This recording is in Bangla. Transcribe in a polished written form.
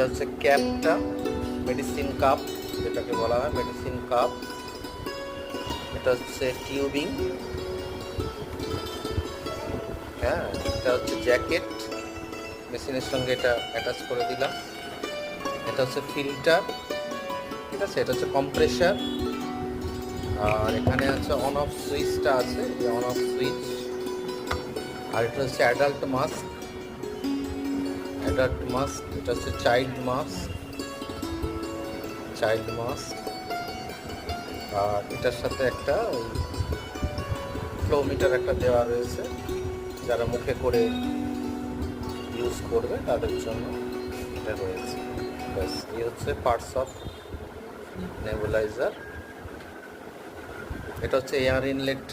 এটা হচ্ছে ক্যাপটা, মেডিসিন কাপ যেটাকে বলা হয়, মেডিসিন কাপ। এটা হচ্ছে টিউবিং, হ্যাঁ। এটা হচ্ছে জ্যাকেট, মেশিনের সঙ্গে এটা অ্যাটাচ করে দিলাম। এটা হচ্ছে ফিল্টার, ঠিক আছে। এটা হচ্ছে কম্প্রেসার। আর এখানে আছে অন অফ সুইচটা আছে, এই অন অফ সুইচ। আর এটা হচ্ছে অ্যাডাল্ট মাস্ক, অ্যাডাল্ট মাস্ক। এটা হচ্ছে চাইল্ড মাস্ক, চাইল্ড মাস্ক। আর এটার সাথে একটা ওই ফ্লো মিটার একটা দেওয়া রয়েছে, যারা মুখে করে ইউজ করবে তাদের জন্য এটা রয়েছে। ব্যাস, এই হচ্ছে পার্টস অফ নেবুলাইজার। এটা হচ্ছে এয়ার ইনলেট